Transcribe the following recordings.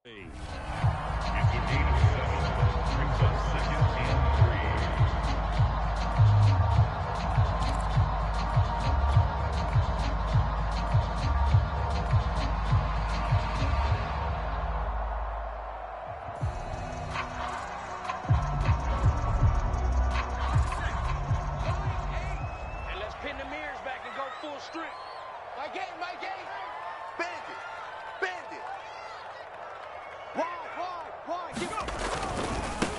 Brings up 2nd and 3. And let's pin the mirrors back and go full strength. My game. Bandit. Wide, keep up.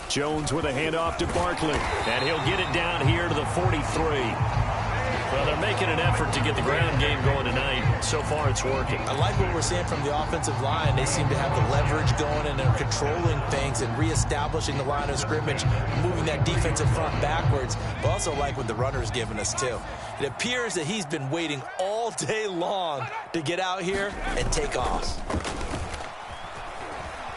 Jones with a handoff to Barkley, and he'll get it down here to the 43. Well, they're making an effort to get the ground game going tonight. So far, it's working. I like what we're seeing from the offensive line. They seem to have the leverage going, and they're controlling things and reestablishing the line of scrimmage, moving that defensive front backwards. But also like what the runner's giving us, too. It appears that he's been waiting all day long to get out here and take off.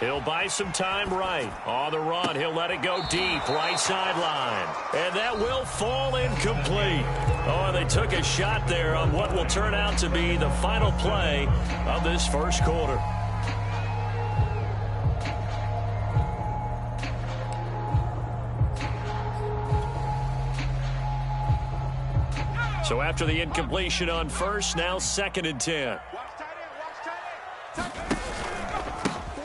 He'll buy some time right. On the run, he'll let it go deep, right sideline. And that will fall incomplete. Oh, they took a shot there on what will turn out to be the final play of this first quarter. So after the incompletion on first, now 2nd and 10.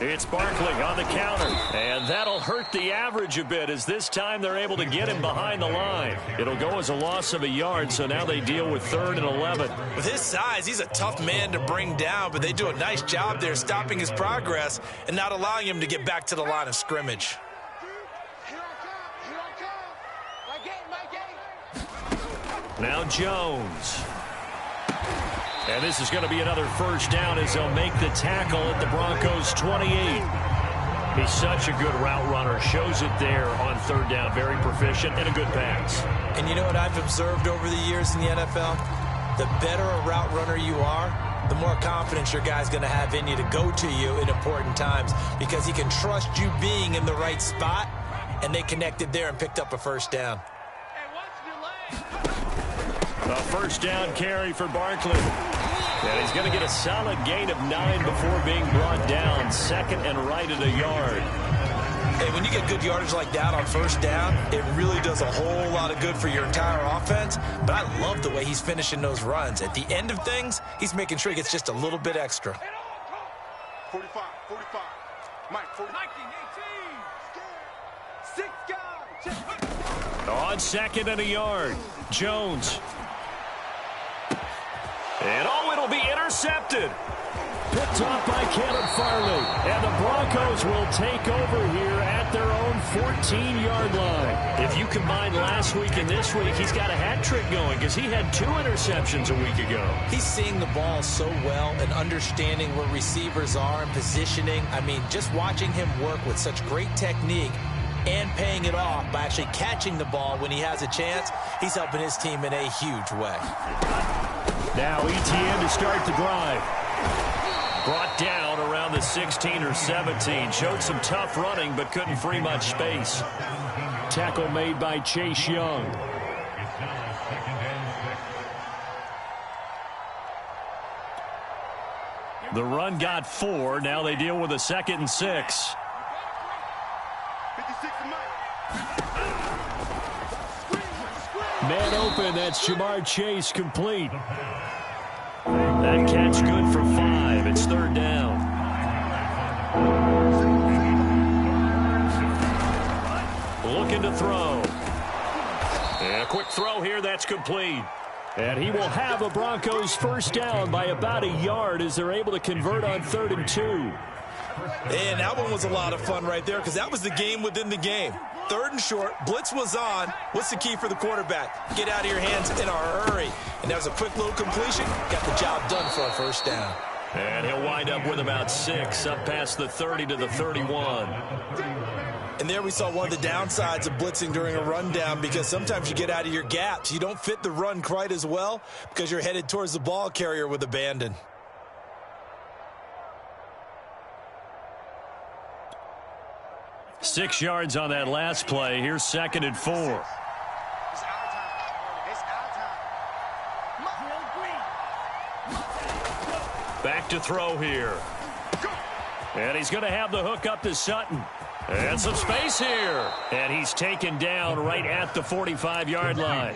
It's Barkley on the counter, and that'll hurt the average a bit as this time they're able to get him behind the line. It'll go as a loss of a yard, so now they deal with 3rd and 11. With his size, he's a tough man to bring down, but they do a nice job there stopping his progress and not allowing him to get back to the line of scrimmage. Here I come. My game. Now Jones. And this is going to be another first down as they'll make the tackle at the Broncos' 28. He's such a good route runner. Shows it there on 3rd down. Very proficient and a good pass. And you know what I've observed over the years in the NFL? The better a route runner you are, the more confidence your guy's going to have in you to go to you in important times because he can trust you being in the right spot, and they connected there and picked up a first down. A first down carry for Barkley. And he's going to get a solid gain of 9 before being brought down. 2nd and right at a yard. Hey, when you get good yardage like that on first down, it really does a whole lot of good for your entire offense. But I love the way he's finishing those runs. At the end of things, he's making sure he gets just a little bit extra. 45. Mike, 19, 18. 6 guys. On 2nd and a yard. Jones. And it'll be intercepted. Picked off by Caleb Farley. And the Broncos will take over here at their own 14-yard line. If you combine last week and this week, he's got a hat trick going because he had 2 interceptions a week ago. He's seeing the ball so well and understanding where receivers are and positioning. I mean, just watching him work with such great technique and paying it off by actually catching the ball when he has a chance, he's helping his team in a huge way. Now ETN to start the drive. Brought down around the 16 or 17. Showed some tough running, but couldn't free much space. Tackle made by Chase Young. The run got 4. Now they deal with a 2nd and 6. Man open, that's Jamar Chase complete. That catch good for 5. It's 3rd down. Looking to throw. And a quick throw here, that's complete. And he will have a Broncos first down by about a yard as they're able to convert on 3rd and 2. And that one was a lot of fun right there because that was the game within the game. 3rd and short, blitz was on. What's the key for the quarterback? Get out of your hands in a hurry. And that was a quick little completion. Got the job done for a first down. And he'll wind up with about 6 up past the 30 to the 31. And there we saw one of the downsides of blitzing during a rundown because sometimes you get out of your gaps. You don't fit the run quite as well because you're headed towards the ball carrier with abandon. Six yards on that last play. Here's 2nd and 4. Back to throw here. And he's going to have the hook up to Sutton. And some space here. And he's taken down right at the 45-yard line.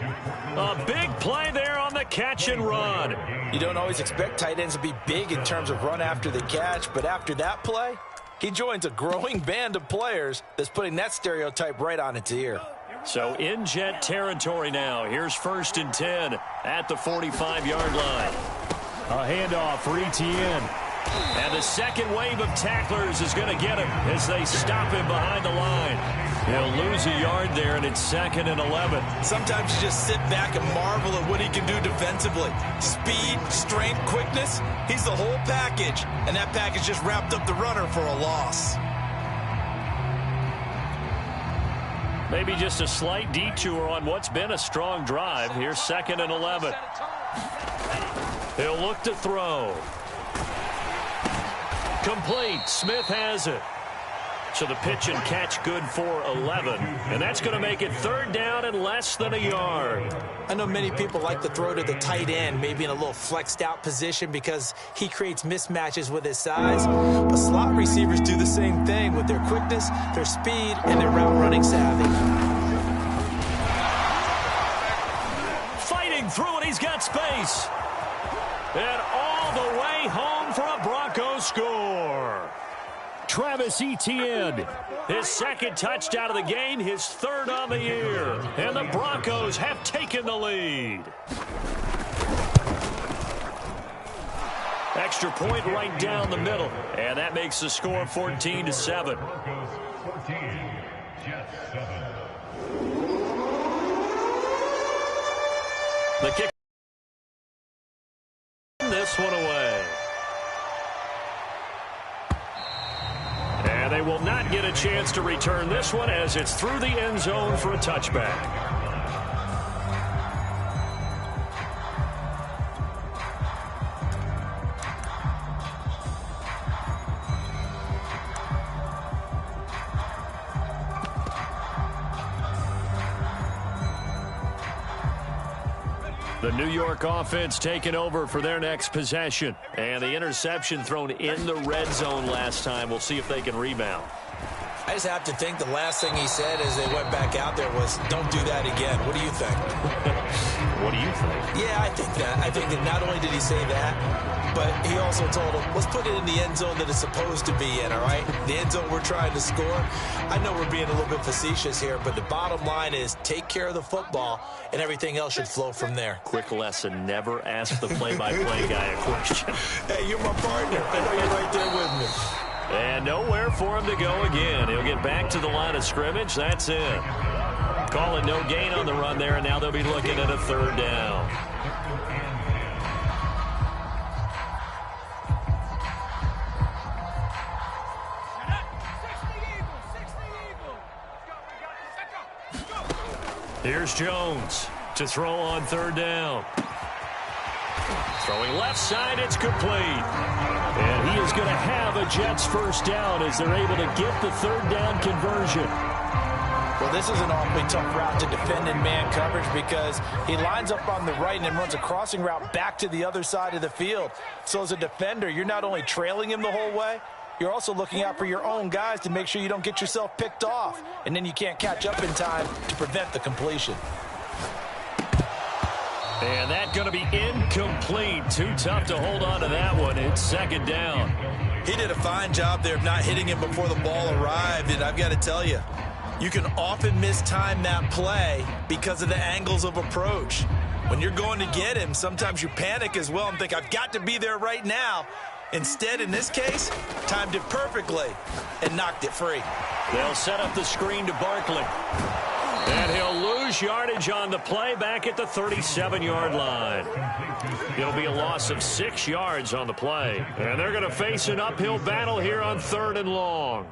A big play there on the catch and run. You don't always expect tight ends to be big in terms of run after the catch, but after that play, he joins a growing band of players that's putting that stereotype right on its ear. So in jet territory now. Here's 1st and 10 at the 45-yard line. A handoff for Etienne. And the second wave of tacklers is going to get him as they stop him behind the line. He'll lose a yard there, and it's 2nd and 11. Sometimes you just sit back and marvel at what he can do defensively. Speed, strength, quickness, he's the whole package. And that package just wrapped up the runner for a loss. Maybe just a slight detour on what's been a strong drive. Here's 2nd and 11. He'll look to throw. Complete. Smith has it. So the pitch and catch good for 11. And that's going to make it 3rd down and less than a yard. I know many people like to throw to the tight end, maybe in a little flexed out position because he creates mismatches with his size. But slot receivers do the same thing with their quickness, their speed, and their route running savvy. Fighting through it. He's got space. And all the way home for a Broncos score. Travis Etienne, his 2nd touchdown of the game, his 3rd on the year. And the Broncos have taken the lead. Extra point right down the middle. And that makes the score 14-7. Broncos 14, Jets 7. The kick. This one away. And they will not get a chance to return this one as it's through the end zone for a touchback. The New York offense taking over for their next possession. And the interception thrown in the red zone last time. We'll see if they can rebound. I just have to think the last thing he said as they went back out there was, don't do that again. What do you think? What do you think? Yeah, I think that. I think that not only did he say that, but he also told him, let's put it in the end zone that it's supposed to be in, all right? The end zone we're trying to score. I know we're being a little bit facetious here, but the bottom line is take care of the football, and everything else should flow from there. Quick lesson, never ask the play-by-play guy a question. Hey, you're my partner. I know you're right there with me. And nowhere for him to go again. He'll get back to the line of scrimmage. That's it. Call it no gain on the run there, and now they'll be looking at a 3rd down. Here's Jones to throw on 3rd down. Throwing left side, it's complete. And he is going to have a Jets 1st down as they're able to get the 3rd down conversion. Well, this is an awfully tough route to defend in man coverage because he lines up on the right and then runs a crossing route back to the other side of the field. So as a defender, you're not only trailing him the whole way, you're also looking out for your own guys to make sure you don't get yourself picked off. And then you can't catch up in time to prevent the completion. And that's going to be incomplete. Too tough to hold on to that one. It's 2nd down. He did a fine job there of not hitting him before the ball arrived. And I've got to tell you, you can often mistime that play because of the angles of approach. When you're going to get him, sometimes you panic as well and think, I've got to be there right now. Instead, in this case, timed it perfectly and knocked it free. They'll set up the screen to Barkley. And he'll lose yardage on the play back at the 37-yard line. It'll be a loss of 6 yards on the play. And they're going to face an uphill battle here on 3rd and long.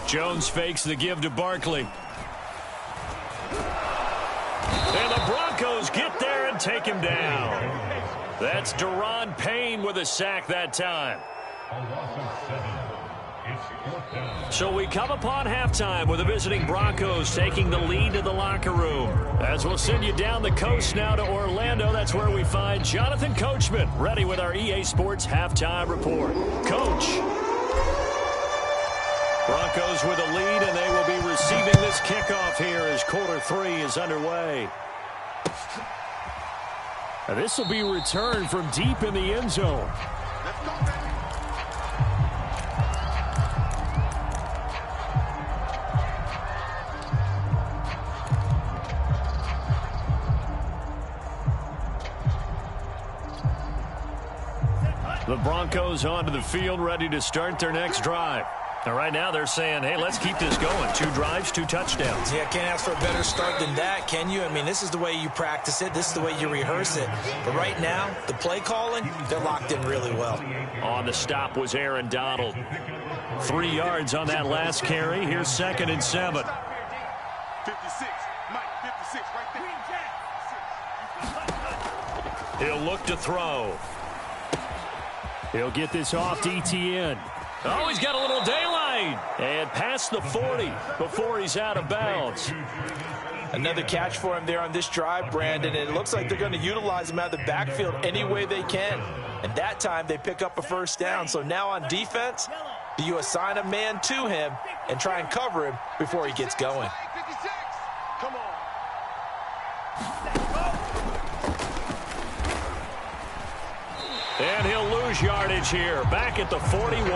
Jones fakes the give to Barkley. And the Broncos get there and take him down. That's Daron Payne with a sack that time. A loss of 7. It's fourth down. So we come upon halftime with the visiting Broncos taking the lead to the locker room. As we'll send you down the coast now to Orlando, that's where we find Jonathan Coachman, ready with our EA Sports halftime report. Coach. Broncos with a lead, and they will be receiving this kickoff here as quarter 3 is underway. Now this will be returned from deep in the end zone. The Broncos onto the field, ready to start their next drive. Now, right now, they're saying, hey, let's keep this going. 2 drives, 2 touchdowns. Yeah, can't ask for a better start than that, can you? I mean, this is the way you practice it. This is the way you rehearse it. But right now, the play calling, they're locked in really well. On the stop was Aaron Donald. 3 yards on that last carry. Here's 2nd and 7. 56. Mike, 56 right there. He'll look to throw. He'll get this off to ETN. Oh, he's got a little daylight. And past the 40 before he's out of bounds. Another catch for him there on this drive, Brandon. And it looks like they're going to utilize him out of the backfield any way they can. And that time they pick up a first down. So now on defense, do you assign a man to him and try and cover him before he gets going? 56. Come on. And he'll lose yardage here. Back at the 41.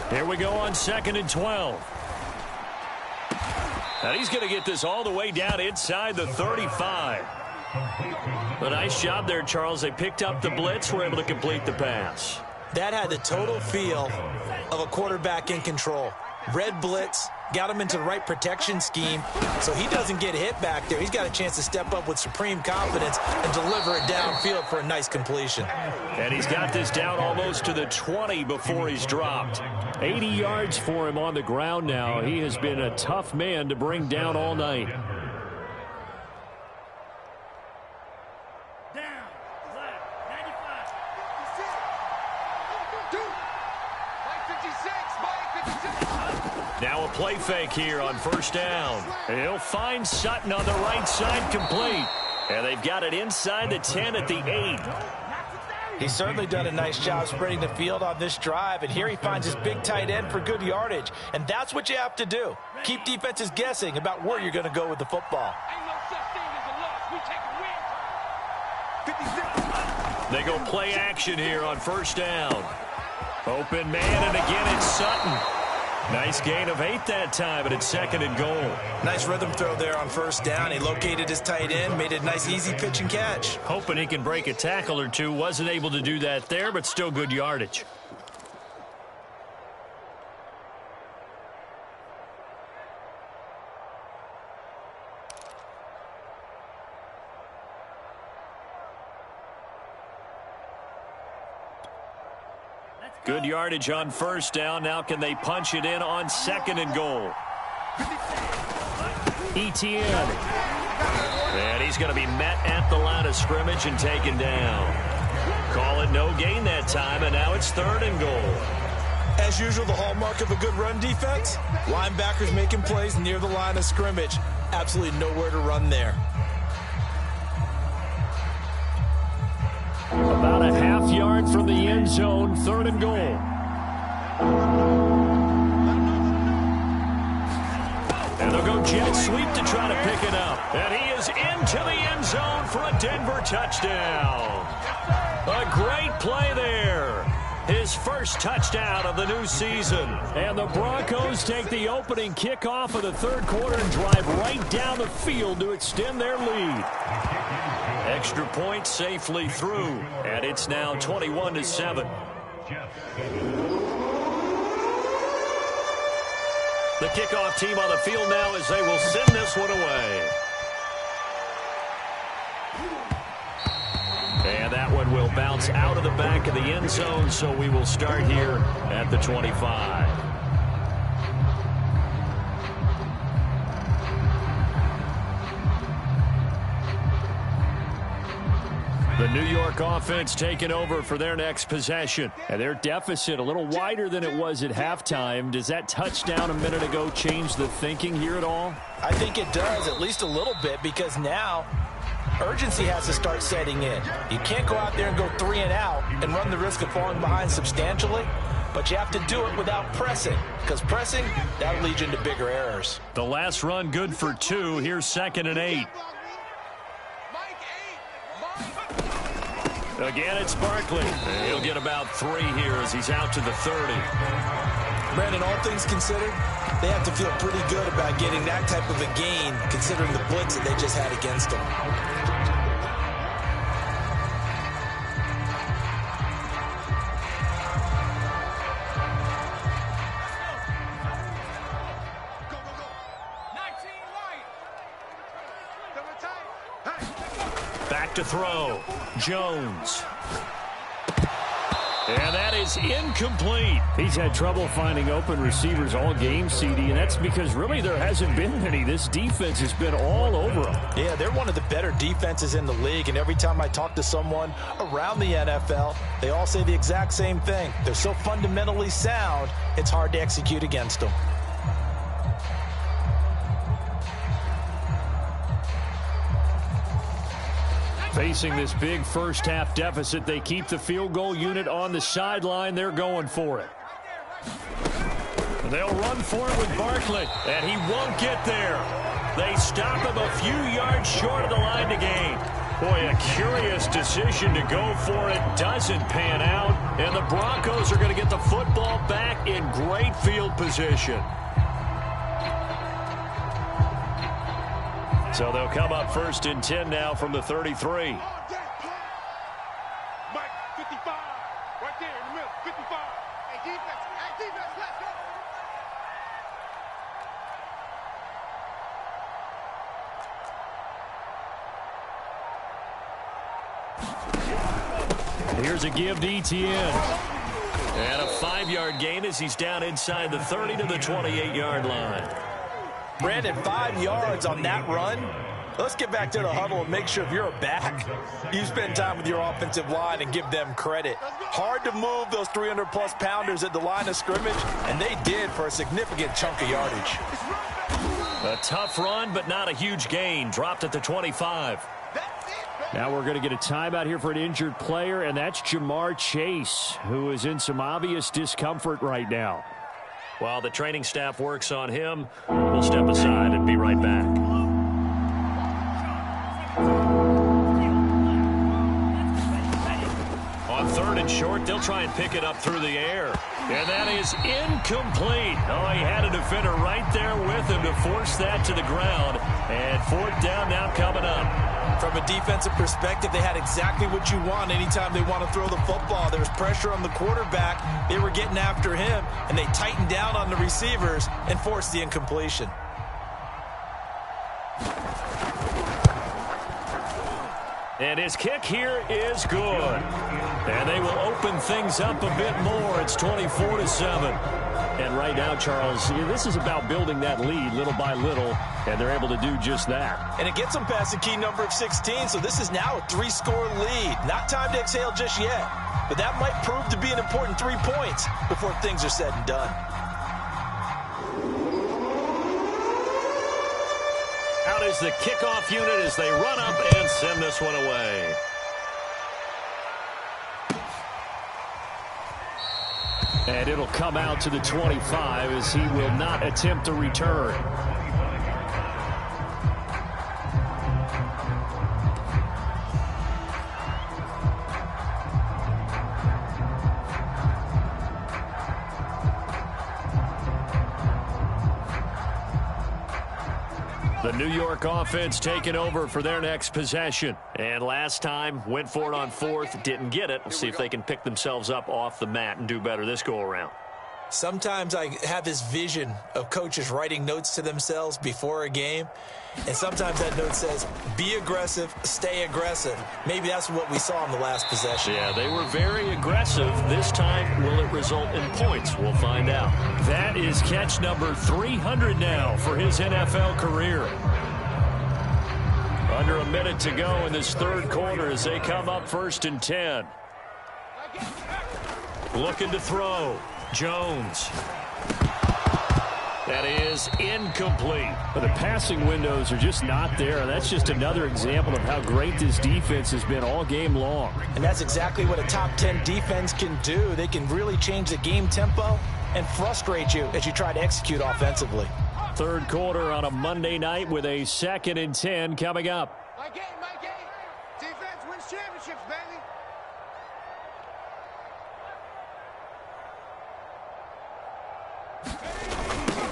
Here we go on 2nd and 12. And he's going to get this all the way down inside the 35. A nice job there, Charles. They picked up the blitz, were able to complete the pass. That had the total feel of a quarterback in control. Red blitz, got him into the right protection scheme, so he doesn't get hit back there. He's got a chance to step up with supreme confidence and deliver it downfield for a nice completion. And he's got this down almost to the 20 before he's dropped. 80 yards for him on the ground now. He has been a tough man to bring down all night. Now a play fake here on first down. He'll find Sutton on the right side, complete. And they've got it inside the 10 at the 8. He's certainly done a nice job spreading the field on this drive, and here he finds his big tight end for good yardage. And that's what you have to do. Keep defenses guessing about where you're going to go with the football. Ain't no such thing as a loss. We take a win. 56. They go play action here on first down. Open man, and again it's Sutton. Nice gain of 8 that time, but it's 2nd and goal. Nice rhythm throw there on first down. He located his tight end, made it a nice, easy pitch and catch. Hoping he can break a tackle or two. Wasn't able to do that there, but still good yardage. Good yardage on first down. Now can they punch it in on 2nd and goal? ETN. And he's going to be met at the line of scrimmage and taken down. Call it no gain that time, and now it's 3rd and goal. As usual, the hallmark of a good run defense, linebackers making plays near the line of scrimmage. Absolutely nowhere to run there. About a half yard from the end zone, 3rd and goal. And they'll go jet sweep to try to pick it up. And he is into the end zone for a Denver touchdown. A great play there. His first touchdown of the new season. And the Broncos take the opening kickoff of the 3rd quarter and drive right down the field to extend their lead. Extra point safely through, and it's now 21-7. The kickoff team on the field now as they will send this one away. And And that one will bounce out of the back of the end zone, so we will start here at the 25. The New York offense taking over for their next possession. And their deficit a little wider than it was at halftime. Does that touchdown a minute ago change the thinking here at all? I think it does, at least a little bit, because now urgency has to start setting in. You can't go out there and go 3 and out and run the risk of falling behind substantially, but you have to do it without pressing, because pressing, that'll lead you into bigger errors. The last run good for 2. Here's 2nd and 8. Again, it's Barkley. He'll get about 3 here as he's out to the 30. Brandon, all things considered, they have to feel pretty good about getting that type of a gain, considering the blitz that they just had against them. Back to throw. Jones. And that is incomplete. He's had trouble finding open receivers all game, CD, and that's because really there hasn't been any. This defense has been all over them. Yeah, they're one of the better defenses in the league, and every time I talk to someone around the NFL, they all say the exact same thing. They're so fundamentally sound, it's hard to execute against them. Facing this big first-half deficit, they keep the field goal unit on the sideline. They're going for it. They'll run for it with Barkley, and he won't get there. They stop him a few yards short of the line to gain. Boy, a curious decision to go for it. Doesn't pan out, and the Broncos are going to get the football back in great field position. So they'll come up 1st and 10 now from the 33. Mike, 55. Right there in the middle, 55. Hey, defense, let's go. Here's a give to Etienne. And a 5-yard gain as he's down inside the 30 to the 28-yard line. Brandon, 5 yards on that run. Let's get back to the huddle and make sure if you're a back, you spend time with your offensive line and give them credit. Hard to move those 300-plus pounders at the line of scrimmage, and they did for a significant chunk of yardage. A tough run, but not a huge gain. Dropped at the 25. Now we're going to get a timeout here for an injured player, and that's Jamar Chase, who is in some obvious discomfort right now. While the training staff works on him, we'll step aside and be right back. On 3rd and short, they'll try and pick it up through the air. And that is incomplete. Oh, he had a defender right there with him to force that to the ground. And 4th down now coming up. From a defensive perspective, they had exactly what you want anytime they want to throw the football. There was pressure on the quarterback. They were getting after him, and they tightened down on the receivers and forced the incompletion. And his kick here is good. And they will open things up a bit more. It's 24-7. And right now, Charles, this is about building that lead little by little, and they're able to do just that. And it gets them past the key number of 16, so this is now a 3-score lead. Not time to exhale just yet, but that might prove to be an important 3 points before things are said and done. Out is the kickoff unit as they run up and send this one away. And it'll come out to the 25 as he will not attempt a return. The New York offense taking over for their next possession. And last time, went for it on 4th, didn't get it. We'll see if they can pick themselves up off the mat and do better this go-around. Sometimes I have this vision of coaches writing notes to themselves before a game, and sometimes that note says, be aggressive, stay aggressive. Maybe that's what we saw in the last possession. Yeah, they were very aggressive. This time, will it result in points? We'll find out. That is catch number 300 now for his NFL career. Under a minute to go in this third quarter as they come up 1st and 10. Looking to throw. Jones. That is incomplete. But the passing windows are just not there. That's just another example of how great this defense has been all game long. And that's exactly what a top 10 defense can do. They can really change the game tempo and frustrate you as you try to execute offensively. Third quarter on a Monday night with a 2nd and 10 coming up. My game, my game. Defense wins championships, baby.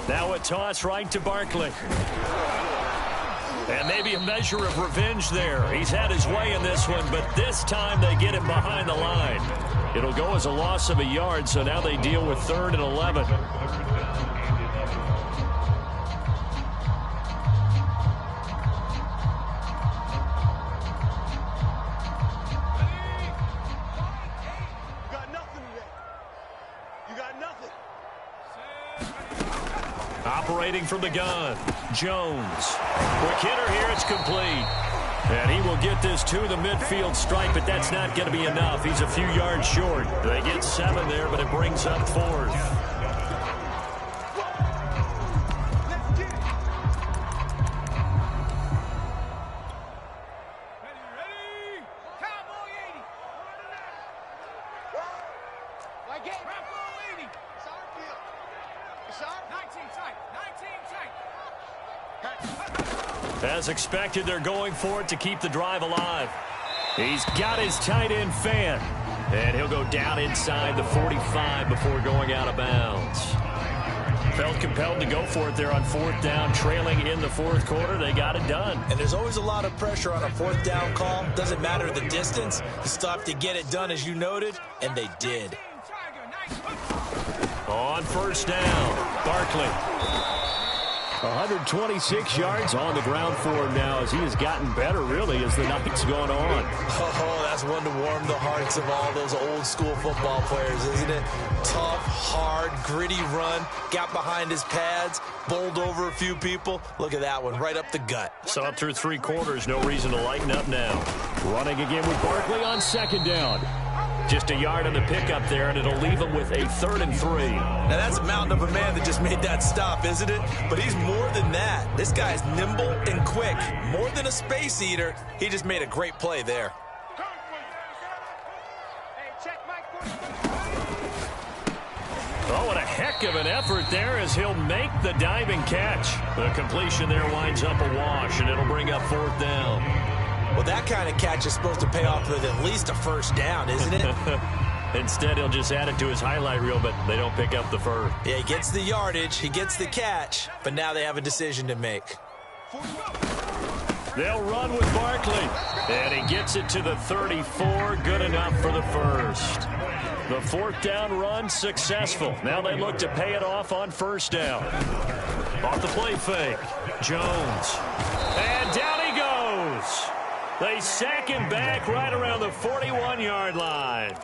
Now a toss right to Barkley. And maybe a measure of revenge there. He's had his way in this one, but this time they get him behind the line. It'll go as a loss of a yard, so now they deal with 3rd and 11. Operating from the gun, Jones. Quick hitter here, it's complete. And he will get this to the midfield stripe, but that's not going to be enough. He's a few yards short. They get 7 there, but it brings up 4th. As expected, they're going for it to keep the drive alive. He's got his tight end fan. And he'll go down inside the 45 before going out of bounds. Felt compelled to go for it there on 4th down, trailing in the 4th quarter. They got it done. And there's always a lot of pressure on a 4th down call. Doesn't matter the distance. You still have to get it done, as you noted, and they did. On 1st down, Barkley. 126 yards on the ground for him now as he has gotten better, really, as the night's gone on. Oh, that's one to warm the hearts of all those old-school football players, isn't it? Tough, hard, gritty run, got behind his pads, bowled over a few people. Look at that one, right up the gut. Saw it through 3 quarters, no reason to lighten up now. Running again with Barkley on 2nd down. Just a yard on the pickup there, and it'll leave him with a 3rd and 3. Now, that's a mountain of a man that just made that stop, isn't it? But he's more than that. This guy's nimble and quick. More than a space eater. He just made a great play there. Oh, what a heck of an effort there as he'll make the diving catch. The completion there winds up a wash, and it'll bring up 4th down. Well, that kind of catch is supposed to pay off with at least a 1st down, isn't it? Instead, he'll just add it to his highlight reel, but they don't pick up the 1st. Yeah, he gets the yardage, he gets the catch, but now they have a decision to make. They'll run with Barkley, and he gets it to the 34, good enough for the 1st. The 4th down run successful. Now they look to pay it off on 1st down. Off the play fake, Jones, and down he goes. They sack him back right around the 41-yard line.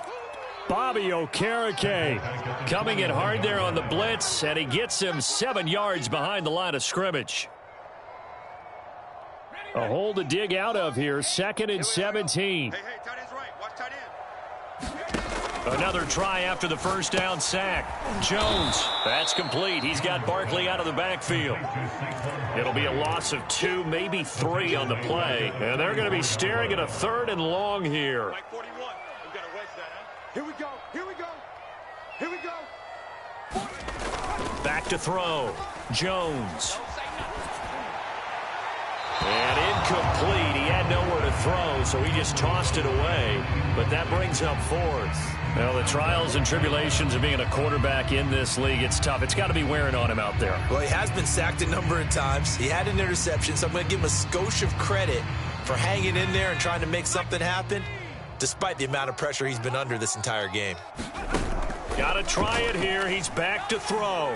Bobby Okereke coming in hard there on the blitz, and he gets him 7 yards behind the line of scrimmage. A hole to dig out of here, 2nd and 17. Hey, tight end's right. Watch tight end. Another try after the 1st down sack. Jones, that's complete. He's got Barkley out of the backfield. It'll be a loss of 2, maybe 3 on the play. And they're going to be staring at a 3rd and long here. Like 41. We've got to wedge that, huh? Here we go. Here we go. Here we go. Back to throw. Jones. And incomplete. He had nowhere to throw, so he just tossed it away. But that brings up 4th. Well, the trials and tribulations of being a quarterback in this league, it's tough. It's got to be wearing on him out there. Well, he has been sacked a number of times. He had an interception, so I'm going to give him a skosh of credit for hanging in there and trying to make something happen, despite the amount of pressure he's been under this entire game. Got to try it here. He's back to throw.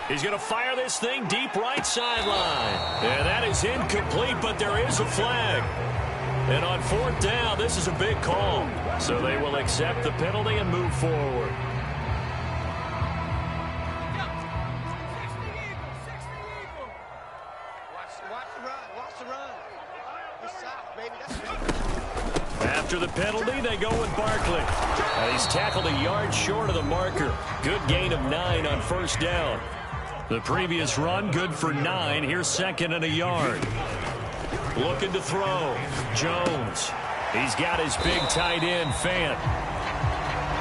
He's going to fire this thing deep right sideline. And that is incomplete, but there is a flag. And on 4th down, this is a big call. So they will accept the penalty and move forward. After the penalty, they go with Barkley. He's tackled a yard short of the marker. Good gain of 9 on 1st down. The previous run, good for 9. Here's 2nd and a yard. Looking to throw. Jones. He's got his big tight end, Fant.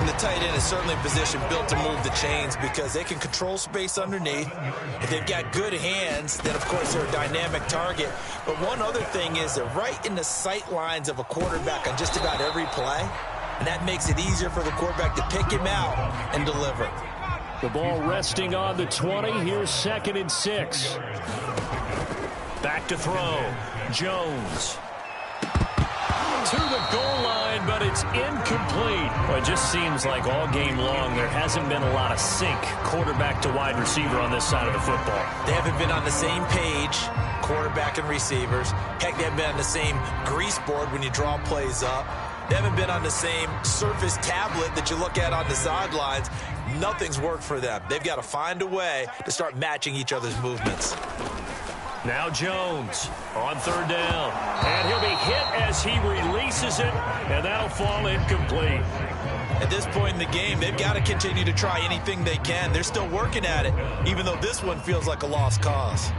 And the tight end is certainly a position built to move the chains because they can control space underneath. If they've got good hands, then, of course, they're a dynamic target. But one other thing is they're right in the sight lines of a quarterback on just about every play. And that makes it easier for the quarterback to pick him out and deliver. The ball resting on the 20. Here's 2nd and 6. Back to throw. Jones. To the goal line, but it's incomplete. Well, it just seems like all game long there hasn't been a lot of sync quarterback to wide receiver on this side of the football. They haven't been on the same page, quarterback and receivers. Heck, they haven't been on the same grease board when you draw plays up. They haven't been on the same surface tablet that you look at on the sidelines. Nothing's worked for them. They've got to find a way to start matching each other's movements. Now Jones on 3rd down. And he'll be hit as he releases it, and that'll fall incomplete. At this point in the game, they've got to continue to try anything they can. They're still working at it, even though this one feels like a lost cause.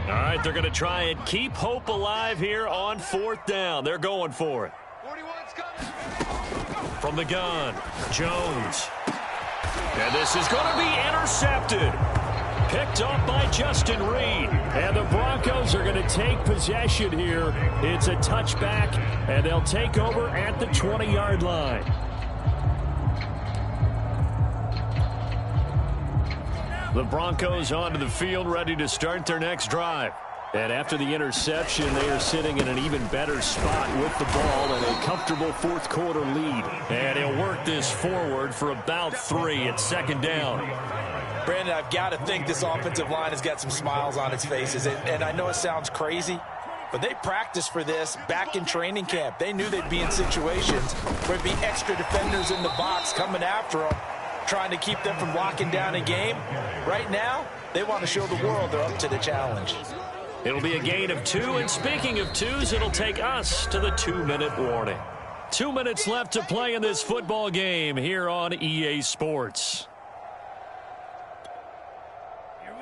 All right, they're going to try and keep hope alive here on 4th down. They're going for it. From the gun, Jones. And this is going to be intercepted. Picked up by Justin Reed. And the Broncos are going to take possession here. It's a touchback, and they'll take over at the 20-yard line. The Broncos onto the field, ready to start their next drive. And after the interception, they are sitting in an even better spot with the ball and a comfortable 4th quarter lead. And he'll work this forward for about 3 at 2nd down. Brandon, I've got to think this offensive line has got some smiles on its faces. And I know it sounds crazy, but they practiced for this back in training camp. They knew they'd be in situations where there'd be extra defenders in the box coming after them, trying to keep them from locking down a game. Right now, they want to show the world they're up to the challenge. It'll be a gain of 2, and speaking of 2s, it'll take us to the 2-minute warning. 2 minutes left to play in this football game here on EA Sports.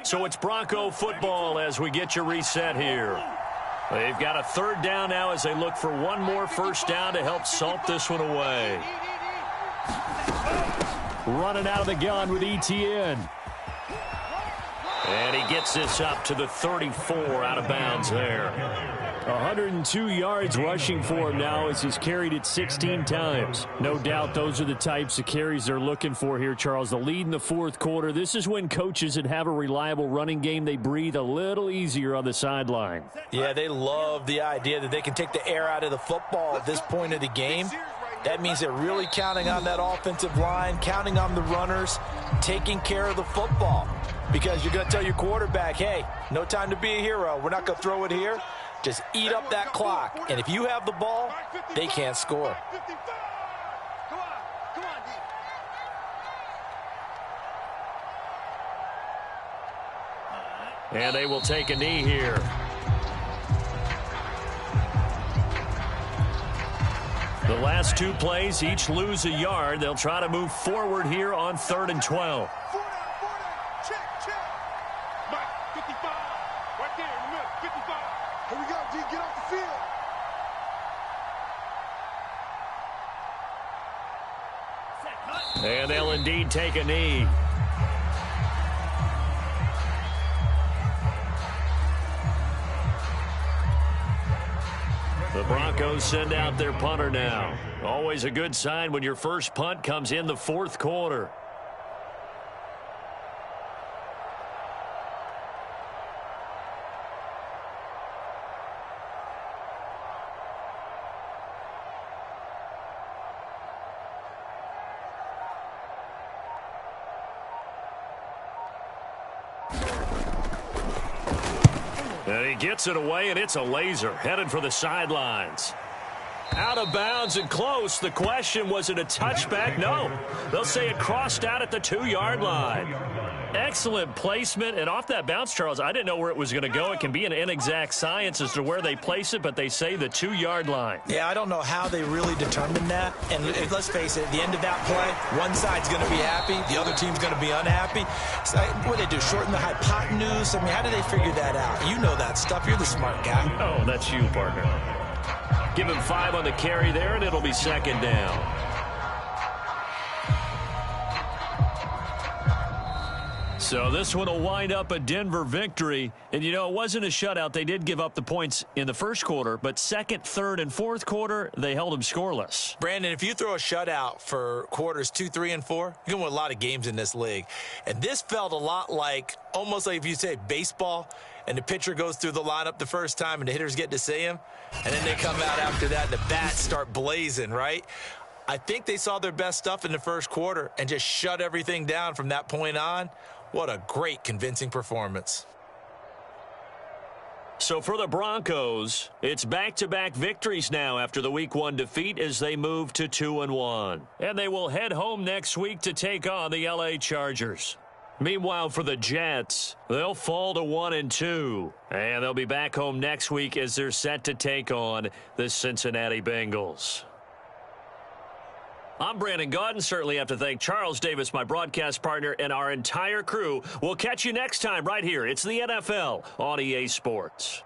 So it's Bronco football as we get you reset here. They've got a 3rd down now as they look for one more 1st down to help salt this one away. Running out of the gun with Etienne. And he gets this up to the 34 out of bounds there. 102 yards rushing for him now as he's carried it 16 times. No doubt those are the types of carries they're looking for here, Charles. The lead in the 4th quarter. This is when coaches that have a reliable running game, they breathe a little easier on the sideline. Yeah, they love the idea that they can take the air out of the football at this point of the game. That means they're really counting on that offensive line, counting on the runners, taking care of the football. Because you're going to tell your quarterback, hey, no time to be a hero. We're not going to throw it here. Just eat up that clock. And if you have the ball, they can't score. And they will take a knee here. The last 2 plays, each lose a yard. They'll try to move forward here on 3rd and 12. And they'll indeed take a knee. The Broncos send out their punter now. Always a good sign when your first punt comes in the 4th quarter. And he gets it away, and it's a laser headed for the sidelines. Out of bounds and close. The question, was it a touchback? No. They'll say it crossed out at the 2-yard line. Excellent placement. And off that bounce, Charles, I didn't know where it was going to go. It can be an inexact science as to where they place it, but they say the 2-yard line. Yeah, I don't know how they really determined that. And let's face it, at the end of that play, one side's going to be happy, the other team's going to be unhappy. So what do they do, shorten the hypotenuse? I mean, how do they figure that out? You know that stuff. You're the smart guy. Oh, that's you, partner. Give him 5 on the carry there, and it'll be second down. So this one will wind up a Denver victory. And, you know, it wasn't a shutout. They did give up the points in the first quarter, but second, third, and fourth quarter, they held them scoreless. Brandon, if you throw a shutout for quarters 2, 3, and 4, you can win a lot of games in this league. And this felt a lot like, almost like if you say baseball, and the pitcher goes through the lineup the first time and the hitters get to see him, and then they come out after that and the bats start blazing, right? I think they saw their best stuff in the first quarter and just shut everything down from that point on. What a great, convincing performance. So for the Broncos, it's back-to-back victories now after the Week 1 defeat as they move to 2-1. And they will head home next week to take on the LA Chargers. Meanwhile, for the Jets, they'll fall to 1-2. And they'll be back home next week as they're set to take on the Cincinnati Bengals. I'm Brandon Gaudin. Certainly have to thank Charles Davis, my broadcast partner, and our entire crew. We'll catch you next time right here. It's the NFL on EA Sports.